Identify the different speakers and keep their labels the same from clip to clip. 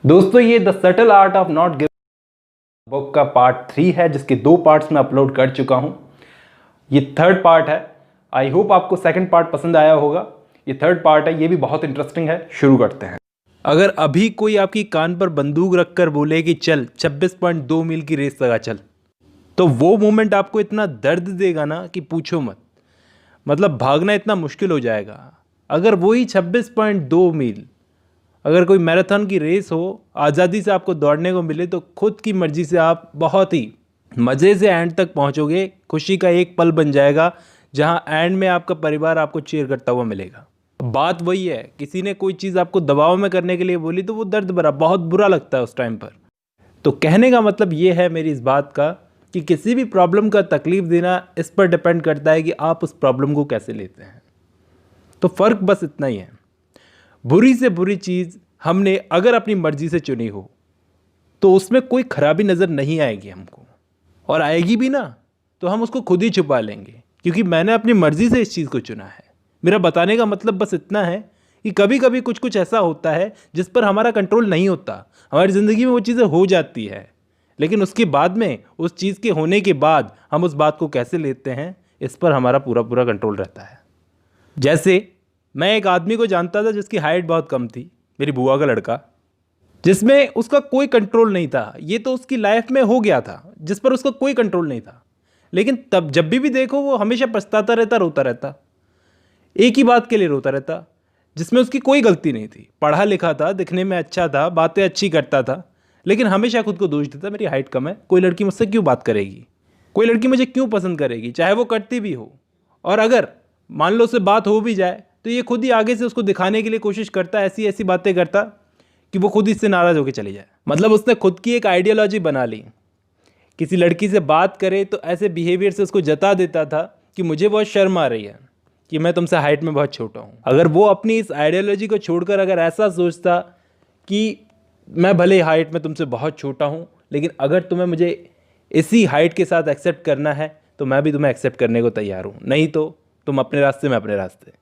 Speaker 1: दोस्तों ये the subtle art of not give book का पार्ट 3 है, जिसके 2 पार्ट्स में अपलोड कर चुका हूं। ये थर्ड पार्ट है। आई होप आपको सेकंड पार्ट पसंद आया होगा। ये थर्ड पार्ट है, ये भी बहुत इंटरेस्टिंग है। शुरू करते हैं। अगर अभी कोई आपकी कान पर बंदूक रखकर बोले कि चल 26.2 मील की रेस लगा चल, तो वो मोमेंट आपको इतना दर्द देगा ना कि पूछो मत। मतलब भागना इतना मुश्किल हो जाएगा। अगर वही 26.2 मील अगर कोई मैराथन की रेस हो, आज़ादी से आपको दौड़ने को मिले, तो खुद की मर्जी से आप बहुत ही मज़े से एंड तक पहुंचोगे। खुशी का एक पल बन जाएगा जहां एंड में आपका परिवार आपको चीयर करता हुआ मिलेगा। बात वही है, किसी ने कोई चीज़ आपको दबाव में करने के लिए बोली तो वो दर्द भरा बहुत बुरा लगता है उस टाइम पर। तो कहने का मतलब ये है मेरी इस बात का कि किसी भी प्रॉब्लम का तकलीफ देना इस पर डिपेंड करता है कि आप उस प्रॉब्लम को कैसे लेते हैं। तो फ़र्क बस इतना ही है। बुरी से बुरी चीज़ हमने अगर अपनी मर्जी से चुनी हो तो उसमें कोई खराबी नज़र नहीं आएगी हमको, और आएगी भी ना तो हम उसको खुद ही छुपा लेंगे, क्योंकि मैंने अपनी मर्जी से इस चीज़ को चुना है। मेरा बताने का मतलब बस इतना है कि कभी कभी कुछ कुछ ऐसा होता है जिस पर हमारा कंट्रोल नहीं होता। हमारी ज़िंदगी में वो चीज़ें हो जाती है, लेकिन उसके बाद में उस चीज़ के होने के बाद हम उस बात को कैसे लेते हैं, इस पर हमारा पूरा पूरा कंट्रोल रहता है। जैसे मैं एक आदमी को जानता था जिसकी हाइट बहुत कम थी, मेरी बुआ का लड़का, जिसमें उसका कोई कंट्रोल नहीं था। ये तो उसकी लाइफ में हो गया था जिस पर उसका कोई कंट्रोल नहीं था, लेकिन तब जब भी देखो वो हमेशा पछताता रहता, रोता रहता, एक ही बात के लिए रोता रहता जिसमें उसकी कोई गलती नहीं थी। पढ़ा लिखा था, दिखने में अच्छा था, बातें अच्छी करता था, लेकिन हमेशा खुद को दोष देता, मेरी हाइट कम है, कोई लड़की मुझसे क्यों बात करेगी, कोई लड़की मुझे क्यों पसंद करेगी, चाहे वो करती भी हो। और अगर मान लो उससे बात हो भी जाए तो ये खुद ही आगे से उसको दिखाने के लिए कोशिश करता, ऐसी ऐसी बातें करता कि वो खुद इससे नाराज़ होकर चली जाए। मतलब उसने खुद की एक आइडियोलॉजी बना ली। किसी लड़की से बात करे तो ऐसे बिहेवियर से उसको जता देता था कि मुझे बहुत शर्म आ रही है कि मैं तुमसे हाइट में बहुत छोटा हूँ। अगर वो अपनी इस आइडियोलॉजी को छोड़कर अगर ऐसा सोचता कि मैं भले हाइट में तुमसे बहुत छोटा हूँ, लेकिन अगर तुम्हें मुझे इसी हाइट के साथ एक्सेप्ट करना है तो मैं भी तुम्हें एक्सेप्ट करने को तैयार हूँ, नहीं तो तुम अपने रास्ते, मैं अपने रास्ते।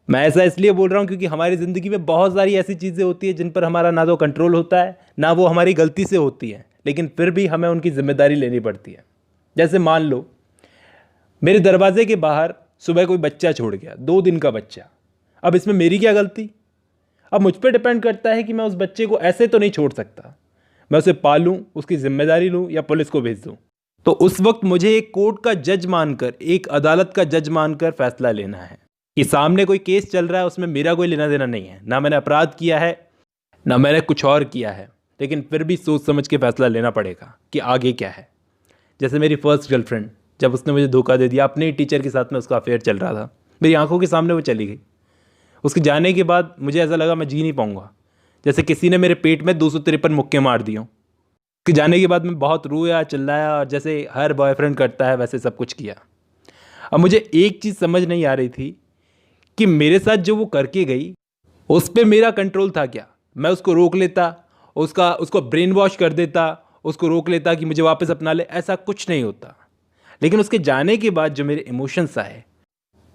Speaker 1: मैं ऐसा इसलिए बोल रहा हूँ क्योंकि हमारी ज़िंदगी में बहुत सारी ऐसी चीज़ें होती है जिन पर हमारा ना तो कंट्रोल होता है, ना वो हमारी गलती से होती है, लेकिन फिर भी हमें उनकी जिम्मेदारी लेनी पड़ती है। जैसे मान लो मेरे दरवाजे के बाहर सुबह कोई बच्चा छोड़ गया, 2 दिन का बच्चा। अब इसमें मेरी क्या गलती? अब मुझ पर डिपेंड करता है कि मैं उस बच्चे को ऐसे तो नहीं छोड़ सकता। मैं उसे पालूँ, उसकी जिम्मेदारी लूँ या पुलिस को भेज दूँ। तो उस वक्त मुझे एक कोर्ट का जज मानकर, एक अदालत का जज मानकर फैसला लेना है कि सामने कोई केस चल रहा है, उसमें मेरा कोई लेना देना नहीं है, ना मैंने अपराध किया है ना मैंने कुछ और किया है, लेकिन फिर भी सोच समझ के फैसला लेना पड़ेगा कि आगे क्या है। जैसे मेरी फर्स्ट गर्लफ्रेंड, जब उसने मुझे धोखा दे दिया, अपने ही टीचर के साथ में उसका अफेयर चल रहा था, मेरी आंखों के सामने वो चली गई। उसके जाने के बाद मुझे ऐसा लगा मैं जी नहीं पाऊंगा, जैसे किसी ने मेरे पेट में 253 मुक्के मार दिए। उसके जाने के बाद मैं बहुत रोया, चिल्लाया, और जैसे हर बॉयफ्रेंड करता है वैसे सब कुछ किया। अब मुझे एक चीज़ समझ नहीं आ रही थी कि मेरे साथ जो वो करके गई उस पर मेरा कंट्रोल था क्या? मैं उसको रोक लेता, उसको ब्रेन वॉश कर देता, उसको रोक लेता कि मुझे वापस अपना ले, ऐसा कुछ नहीं होता। लेकिन उसके जाने के बाद जो मेरे इमोशंस आए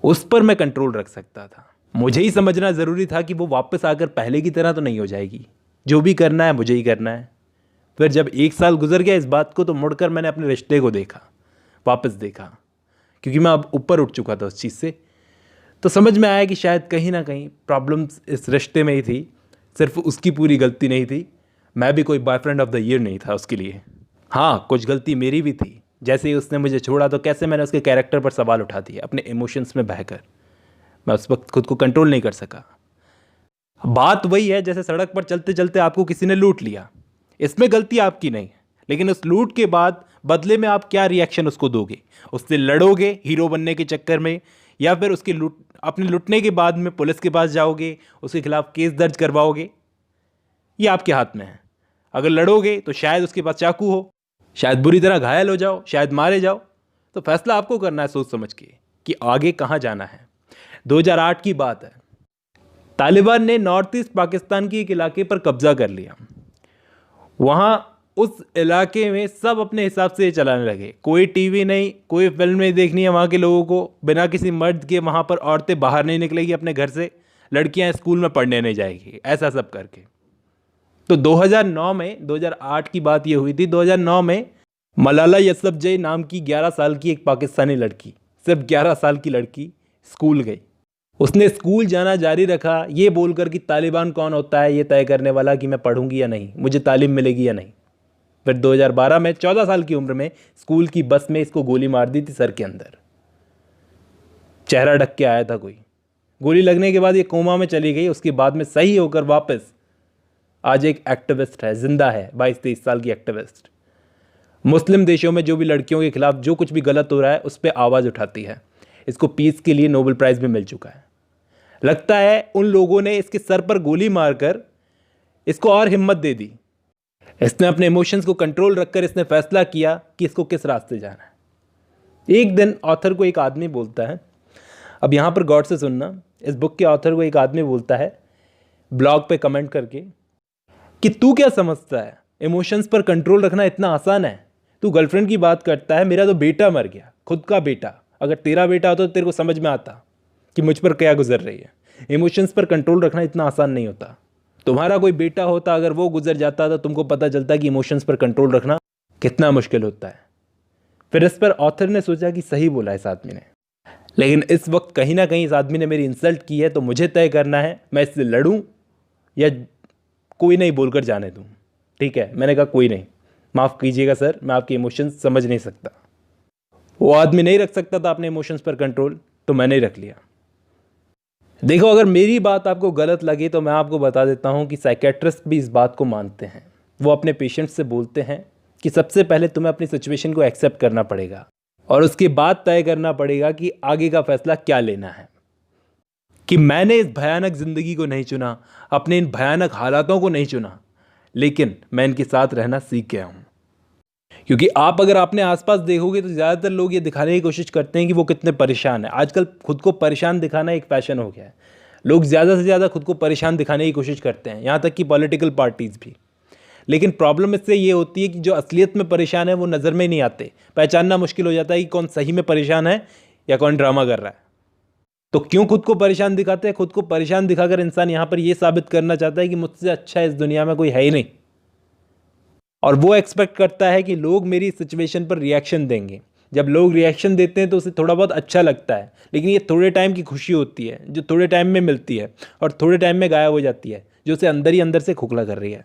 Speaker 1: उस पर मैं कंट्रोल रख सकता था। मुझे ही समझना ज़रूरी था कि वो वापस आकर पहले की तरह तो नहीं हो जाएगी, जो भी करना है मुझे ही करना है। फिर जब 1 साल गुजर गया इस बात को, तो मुड़कर मैंने अपने रिश्ते को देखा, वापस देखा, क्योंकि मैं अब ऊपर उठ चुका था उस चीज़ से। तो समझ में आया कि शायद कहीं ना कहीं प्रॉब्लम्स इस रिश्ते में ही थी, सिर्फ उसकी पूरी गलती नहीं थी। मैं भी कोई बॉयफ्रेंड ऑफ द ईयर नहीं था उसके लिए। हाँ, कुछ गलती मेरी भी थी। जैसे ही उसने मुझे छोड़ा तो कैसे मैंने उसके कैरेक्टर पर सवाल उठा दिए, अपने इमोशंस में बहकर। मैं उस वक्त खुद को कंट्रोल नहीं कर सका। बात वही है, जैसे सड़क पर चलते चलते आपको किसी ने लूट लिया, इसमें गलती आपकी नहीं है, लेकिन उस लूट के बाद बदले में आप क्या रिएक्शन उसको दोगे? उससे लड़ोगे हीरो बनने के चक्कर में, या फिर उसकी अपने लुटने के बाद में पुलिस के पास जाओगे, उसके खिलाफ केस दर्ज करवाओगे? ये आपके हाथ में है। अगर लड़ोगे तो शायद उसके पास चाकू हो, शायद बुरी तरह घायल हो जाओ, शायद मारे जाओ। तो फैसला आपको करना है सोच समझ के कि आगे कहाँ जाना है। 2008 की बात है, तालिबान ने नॉर्थ ईस्ट पाकिस्तान के एक इलाके पर कब्जा कर लिया। वहाँ उस इलाके में सब अपने हिसाब से चलाने लगे। कोई टीवी नहीं, कोई फिल्म नहीं देखनी है वहाँ के लोगों को, बिना किसी मर्द के वहाँ पर औरतें बाहर नहीं निकलेगी अपने घर से, लड़कियाँ स्कूल में पढ़ने नहीं जाएगी, ऐसा सब करके। तो 2009 में, 2008 की बात ये हुई थी, 2009 में मलाला यूसुफजई नाम की 11 साल की एक पाकिस्तानी लड़की, सिर्फ 11 साल की लड़की स्कूल गई। उसने स्कूल जाना जारी रखा ये बोलकर कि तालिबान कौन होता है ये तय करने वाला कि मैं पढ़ूंगी या नहीं, मुझे तालीम मिलेगी या नहीं। फिर 2012 में 14 साल की उम्र में स्कूल की बस में इसको गोली मार दी थी सर के अंदर। चेहरा ढक के आया था कोई, गोली लगने के बाद ये कोमा में चली गई। उसके बाद में सही होकर वापस आज एक एक्टिविस्ट है, जिंदा है, 22-23 साल की एक्टिविस्ट। मुस्लिम देशों में जो भी लड़कियों के खिलाफ जो कुछ भी गलत हो रहा है उस पर आवाज़ उठाती है। इसको पीस के लिए नोबेल प्राइज़ भी मिल चुका है। लगता है उन लोगों ने इसके सर पर गोली मारकर इसको और हिम्मत दे दी। इसने अपने इमोशंस को कंट्रोल रखकर इसने फैसला किया कि इसको किस रास्ते जाना है। एक दिन ऑथर को एक आदमी बोलता है, अब यहाँ पर गौर से सुनना, इस बुक के ऑथर को एक आदमी बोलता है ब्लॉग पे कमेंट करके कि तू क्या समझता है इमोशंस पर कंट्रोल रखना इतना आसान है? तू गर्लफ्रेंड की बात करता है, मेरा तो बेटा मर गया, खुद का बेटा। अगर तेरा बेटा होता तो तेरे को समझ में आता कि मुझ पर क्या गुजर रही है। इमोशंस पर कंट्रोल रखना इतना आसान नहीं होता। तुम्हारा कोई बेटा होता, अगर वो गुजर जाता तो तुमको पता चलता कि इमोशंस पर कंट्रोल रखना कितना मुश्किल होता है। फिर इस पर ऑथर ने सोचा कि सही बोला इस आदमी ने, लेकिन इस वक्त कहीं ना कहीं इस आदमी ने मेरी इंसल्ट की है, तो मुझे तय करना है मैं इससे लड़ूं या कोई नहीं बोलकर जाने दूं। ठीक है, मैंने कहा कोई नहीं, माफ़ कीजिएगा सर, मैं आपके इमोशंस समझ नहीं सकता। वो आदमी नहीं रख सकता था अपने इमोशंस पर कंट्रोल, तो मैंने ही रख लिया। देखो, अगर मेरी बात आपको गलत लगी तो मैं आपको बता देता हूं कि साइकेट्रिस्ट भी इस बात को मानते हैं। वो अपने पेशेंट से बोलते हैं कि सबसे पहले तुम्हें अपनी सिचुएशन को एक्सेप्ट करना पड़ेगा और उसके बाद तय करना पड़ेगा कि आगे का फैसला क्या लेना है। कि मैंने इस भयानक ज़िंदगी को नहीं चुना, अपने इन भयानक हालातों को नहीं चुना, लेकिन मैं इनके साथ रहना सीख गया हूँ। क्योंकि आप अगर अपने आसपास देखोगे तो ज़्यादातर लोग ये दिखाने की कोशिश करते हैं कि वो कितने परेशान हैं। आजकल खुद को परेशान दिखाना एक फैशन हो गया है। लोग ज़्यादा से ज़्यादा खुद को परेशान दिखाने की कोशिश करते हैं, यहाँ तक कि पॉलिटिकल पार्टीज़ भी। लेकिन प्रॉब्लम इससे ये होती है कि जो असलियत में परेशान है वो नज़र में नहीं आते। पहचानना मुश्किल हो जाता है कि कौन सही में परेशान है या कौन ड्रामा कर रहा है। तो क्यों खुद को परेशान दिखाते हैं? खुद को परेशान दिखाकर इंसान यहाँ पर यह साबित करना चाहता है कि मुझसे अच्छा इस दुनिया में कोई है ही नहीं, और वो एक्सपेक्ट करता है कि लोग मेरी सिचुएशन पर रिएक्शन देंगे। जब लोग रिएक्शन देते हैं तो उसे थोड़ा बहुत अच्छा लगता है, लेकिन ये थोड़े टाइम की खुशी होती है जो थोड़े टाइम में मिलती है और थोड़े टाइम में गायब हो जाती है, जो उसे अंदर ही अंदर से खोखला कर रही है।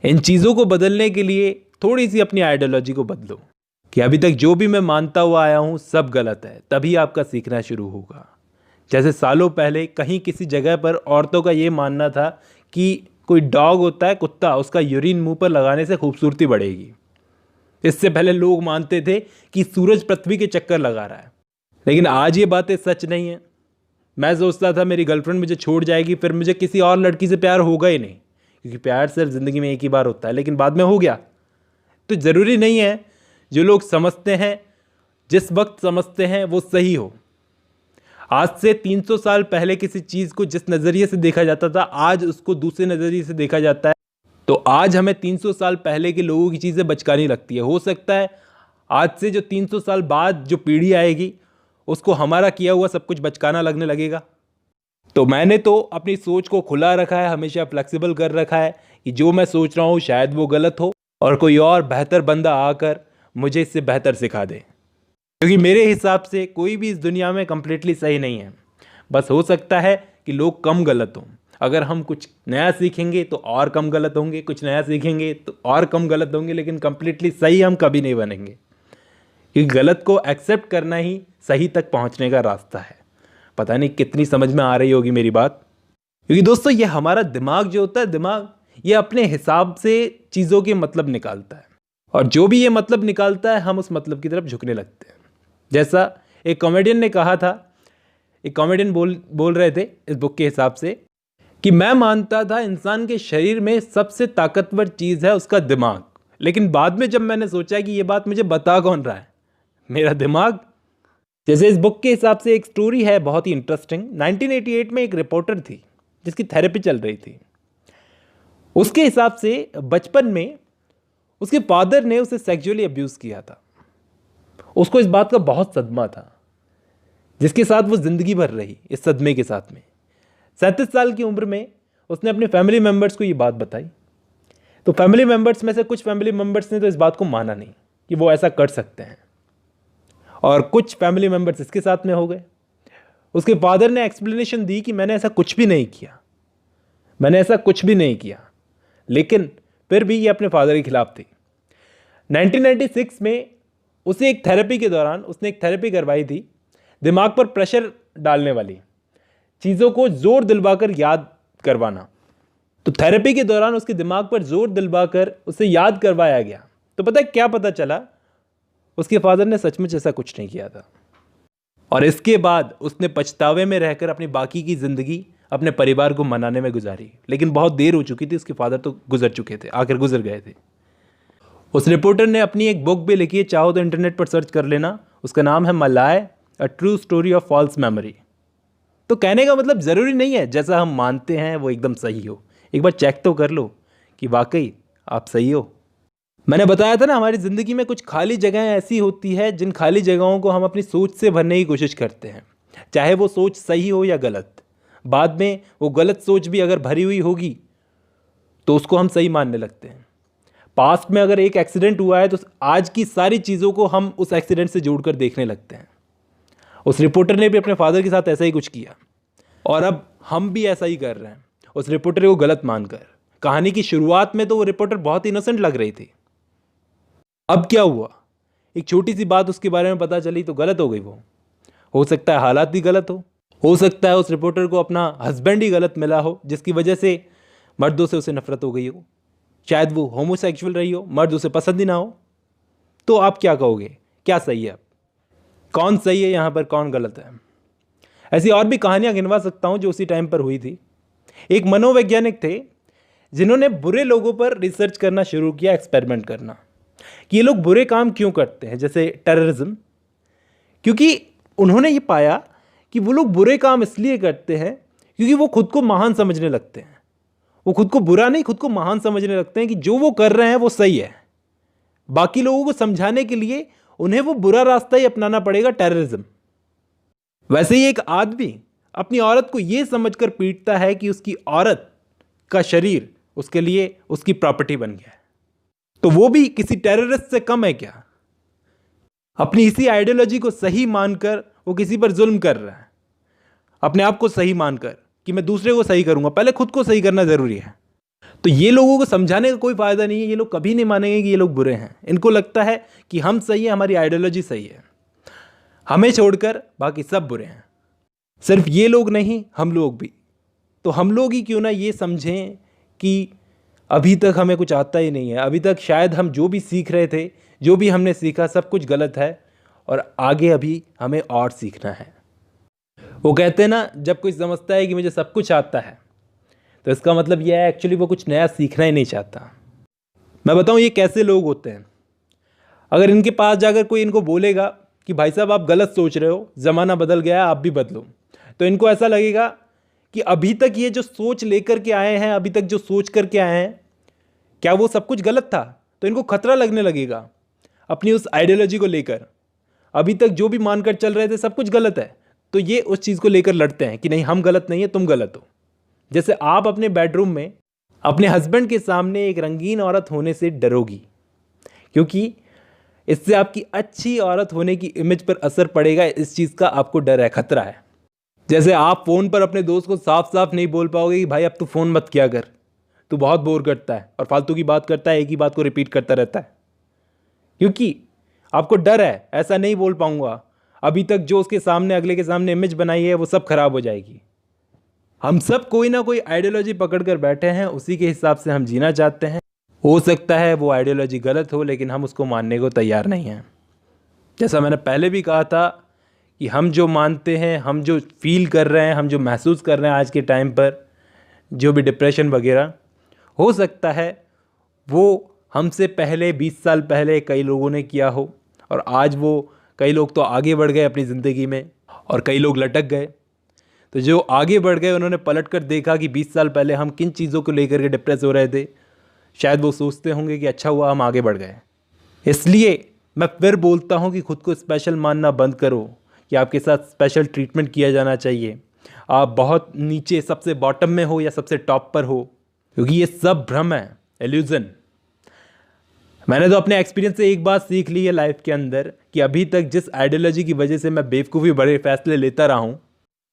Speaker 1: इन चीज़ों को बदलने के लिए थोड़ी सी अपनी आइडियोलॉजी को बदलो कि अभी तक जो भी मैं मानता हुआ आया हूँ सब गलत है, तभी आपका सीखना शुरू होगा। जैसे सालों पहले कहीं किसी जगह पर औरतों का ये मानना था कि कोई डॉग होता है, कुत्ता, उसका यूरिन मुंह पर लगाने से खूबसूरती बढ़ेगी। इससे पहले लोग मानते थे कि सूरज पृथ्वी के चक्कर लगा रहा है, लेकिन आज ये बातें सच नहीं है। मैं सोचता था मेरी गर्लफ्रेंड मुझे छोड़ जाएगी, फिर मुझे किसी और लड़की से प्यार होगा ही नहीं, क्योंकि प्यार सिर्फ ज़िंदगी में एक ही बार होता है, लेकिन बाद में हो गया। तो ज़रूरी नहीं है जो लोग समझते हैं, जिस वक्त समझते हैं वो सही हो। आज से 300 साल पहले किसी चीज़ को जिस नज़रिए से देखा जाता था, आज उसको दूसरे नज़रिए से देखा जाता है। तो आज हमें 300 साल पहले के लोगों की चीज़ें बचकानी लगती है। हो सकता है आज से जो 300 साल बाद जो पीढ़ी आएगी उसको हमारा किया हुआ सब कुछ बचकाना लगने लगेगा। तो मैंने तो अपनी सोच को खुला रखा है, हमेशा फ्लेक्सिबल कर रखा है कि जो मैं सोच रहा हूँ शायद वो गलत हो और कोई और बेहतर बंदा आकर मुझे इससे बेहतर सिखा दे। क्योंकि मेरे हिसाब से कोई भी इस दुनिया में कंप्लीटली सही नहीं है। बस हो सकता है कि लोग कम गलत हों। अगर हम कुछ नया सीखेंगे तो और कम गलत होंगे, कुछ नया सीखेंगे तो और कम गलत होंगे, लेकिन कंप्लीटली सही हम कभी नहीं बनेंगे। क्योंकि गलत को एक्सेप्ट करना ही सही तक पहुंचने का रास्ता है। पता नहीं कितनी समझ में आ रही होगी मेरी बात। क्योंकि दोस्तों ये हमारा दिमाग जो होता है, दिमाग ये अपने हिसाब से चीज़ों के मतलब निकालता है, और जो भी ये मतलब निकालता है हम उस मतलब की तरफ झुकने लगते हैं। जैसा एक कॉमेडियन ने कहा था, एक कॉमेडियन बोल रहे थे इस बुक के हिसाब से कि मैं मानता था इंसान के शरीर में सबसे ताकतवर चीज़ है उसका दिमाग, लेकिन बाद में जब मैंने सोचा कि ये बात मुझे बता कौन रहा है, मेरा दिमाग। जैसे इस बुक के हिसाब से एक स्टोरी है बहुत ही इंटरेस्टिंग। 1988 में एक रिपोर्टर थी जिसकी थेरेपी चल रही थी। उसके हिसाब से बचपन में उसके फादर ने उसे सेक्सुअली अब्यूज़ किया था। उसको इस बात का बहुत सदमा था, जिसके साथ वो ज़िंदगी भर रही इस सदमे के साथ में। 37 साल की उम्र में उसने अपने फैमिली मेम्बर्स को ये बात बताई। तो फैमिली मेम्बर्स में से कुछ फैमिली मेम्बर्स ने तो इस बात को माना नहीं कि वो ऐसा कर सकते हैं, और कुछ फैमिली मेम्बर्स इसके साथ में हो गए। उसके फादर ने एक्सप्लेनेशन दी कि मैंने ऐसा कुछ भी नहीं किया, मैंने ऐसा कुछ भी नहीं किया, लेकिन फिर भी ये अपने फादर के खिलाफ थी। 1996 में उसे एक थेरेपी के दौरान उसने एक थेरेपी करवाई थी, दिमाग पर प्रेशर डालने वाली, चीज़ों को जोर दिलवाकर याद करवाना। तो थेरेपी के दौरान उसके दिमाग पर जोर दिलवाकर उसे याद करवाया गया। तो पता है क्या पता चला? उसके फादर ने सचमुच ऐसा कुछ नहीं किया था, और इसके बाद उसने पछतावे में रहकर अपनी बाकी की ज़िंदगी अपने परिवार को मनाने में गुजारी। लेकिन बहुत देर हो चुकी थी, उसके फादर तो गुजर चुके थे, आखिर गुजर गए थे। उस रिपोर्टर ने अपनी एक बुक भी लिखी है, चाहो तो इंटरनेट पर सर्च कर लेना, उसका नाम है मलाय, a true story of false memory. तो कहने का मतलब ज़रूरी नहीं है जैसा हम मानते हैं वो एकदम सही हो, एक बार चेक तो कर लो कि वाकई आप सही हो। मैंने बताया था ना, हमारी ज़िंदगी में कुछ खाली जगहें ऐसी होती है जिन खाली जगहों को हम अपनी सोच से भरने की कोशिश करते हैं, चाहे वो सोच सही हो या गलत। बाद में वो गलत सोच भी अगर भरी हुई होगी तो उसको हम सही मानने लगते हैं। पास्ट में अगर एक एक्सीडेंट हुआ है तो आज की सारी चीज़ों को हम उस एक्सीडेंट से जोड़कर देखने लगते हैं। उस रिपोर्टर ने भी अपने फादर के साथ ऐसा ही कुछ किया, और अब हम भी ऐसा ही कर रहे हैं, उस रिपोर्टर को गलत मानकर। कहानी की शुरुआत में तो वो रिपोर्टर बहुत इनोसेंट लग रही थी। अब क्या हुआ? एक छोटी सी बात उसके बारे में पता चली तो गलत हो गई वो। हो सकता है हालात भी गलत हो सकता है उस रिपोर्टर को अपना हस्बैंड ही गलत मिला हो, जिसकी वजह से मर्दों से उसे नफरत हो गई हो। शायद वो होमोसेक्सुअल रही हो, मर्द उसे पसंद ही ना हो। तो आप क्या कहोगे, क्या सही है? कौन सही है यहाँ पर, कौन गलत है? ऐसी और भी कहानियाँ गिनवा सकता हूँ जो उसी टाइम पर हुई थी। एक मनोवैज्ञानिक थे जिन्होंने बुरे लोगों पर रिसर्च करना शुरू किया, एक्सपेरिमेंट करना कि ये लोग बुरे काम क्यों करते हैं, जैसे टेररिज्म। क्योंकि उन्होंने ये पाया कि वो लोग बुरे काम इसलिए करते हैं क्योंकि वो खुद को महान समझने लगते हैं। वो खुद को बुरा नहीं, खुद को महान समझने लगते हैं कि जो वो कर रहे हैं वो सही है। बाकी लोगों को समझाने के लिए उन्हें वो बुरा रास्ता ही अपनाना पड़ेगा, टेररिज्म। वैसे ही एक आदमी अपनी औरत को यह समझकर पीटता है कि उसकी औरत का शरीर उसके लिए उसकी प्रॉपर्टी बन गया है, तो वो भी किसी टेररिस्ट से कम है क्या? अपनी इसी आइडियोलॉजी को सही मानकर वो किसी पर जुल्म कर रहा है, अपने आप को सही मानकर कि मैं दूसरे को सही करूंगा, पहले खुद को सही करना जरूरी है। तो ये लोगों को समझाने का कोई फायदा नहीं है। ये लोग कभी नहीं मानेंगे कि ये लोग बुरे हैं। इनको लगता है कि हम सही है, हमारी आइडियोलॉजी सही है, हमें छोड़कर बाकी सब बुरे हैं। सिर्फ ये लोग नहीं, हम लोग भी। तो हम लोग ही क्यों ना ये समझें कि अभी तक हमें कुछ आता ही नहीं है, अभी तक शायद हम जो भी सीख रहे थे, जो भी हमने सीखा सब कुछ गलत है, और आगे अभी हमें और सीखना है। वो कहते हैं ना, जब कोई समझता है कि मुझे सब कुछ आता है तो इसका मतलब यह है एक्चुअली वो कुछ नया सीखना ही नहीं चाहता। मैं बताऊं ये कैसे लोग होते हैं। अगर इनके पास जाकर कोई इनको बोलेगा कि भाई साहब आप गलत सोच रहे हो, ज़माना बदल गया है, आप भी बदलो, तो इनको ऐसा लगेगा कि अभी तक ये जो सोच लेकर के आए हैं, अभी तक जो सोच करके आए हैं, क्या वो सब कुछ गलत था? तो इनको खतरा लगने लगेगा अपनी उस आइडियोलॉजी को लेकर। अभी तक जो भी मानकर चल रहे थे सब कुछ गलत है, तो ये उस चीज़ को लेकर लड़ते हैं कि नहीं, हम गलत नहीं है, तुम गलत हो। जैसे आप अपने बेडरूम में अपने हस्बैंड के सामने एक रंगीन औरत होने से डरोगी, क्योंकि इससे आपकी अच्छी औरत होने की इमेज पर असर पड़ेगा। इस चीज़ का आपको डर है, खतरा है। जैसे आप फ़ोन पर अपने दोस्त को साफ साफ नहीं बोल पाओगे कि भाई अब तू फ़ोन मत किया कर, तू बहुत बोर करता है और फालतू की बात करता है, एक ही बात को रिपीट करता रहता है, क्योंकि आपको डर है ऐसा नहीं बोल पाऊंगा, अभी तक जो उसके सामने, अगले के सामने इमेज बनाई है वो सब खराब हो जाएगी। हम सब कोई ना कोई आइडियोलॉजी पकड़ कर बैठे हैं, उसी के हिसाब से हम जीना चाहते हैं। हो सकता है वो आइडियोलॉजी गलत हो, लेकिन हम उसको मानने को तैयार नहीं हैं। जैसा मैंने पहले भी कहा था कि हम जो मानते हैं, हम जो फील कर रहे हैं, हम जो महसूस कर रहे हैं आज के टाइम पर, जो भी डिप्रेशन वगैरह, हो सकता है वो हमसे पहले 20 साल पहले कई लोगों ने किया हो, और आज वो कई लोग तो आगे बढ़ गए अपनी ज़िंदगी में और कई लोग लटक गए। तो जो आगे बढ़ गए उन्होंने पलट कर देखा कि 20 साल पहले हम किन चीज़ों को लेकर के डिप्रेस हो रहे थे। शायद वो सोचते होंगे कि अच्छा हुआ हम आगे बढ़ गए। इसलिए मैं फिर बोलता हूँ कि खुद को स्पेशल मानना बंद करो कि आपके साथ स्पेशल ट्रीटमेंट किया जाना चाहिए। आप बहुत नीचे सबसे बॉटम में हो या सबसे टॉप पर हो, क्योंकि ये सब भ्रम है। इल्यूजन। मैंने तो अपने एक्सपीरियंस से एक बात सीख ली है लाइफ के अंदर कि अभी तक जिस आइडियोलॉजी की वजह से मैं बेवकूफ़ी बड़े फैसले लेता रहा हूँ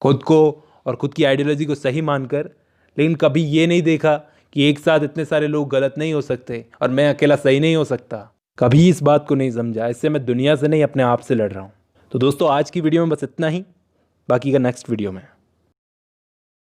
Speaker 1: खुद को और खुद की आइडियोलॉजी को सही मानकर, लेकिन कभी ये नहीं देखा कि एक साथ इतने सारे लोग गलत नहीं हो सकते और मैं अकेला सही नहीं हो सकता। कभी इस बात को नहीं समझा। इससे मैं दुनिया से नहीं अपने आप से लड़ रहा हूँ। तो दोस्तों आज की वीडियो में बस इतना ही, बाकी का नेक्स्ट वीडियो में।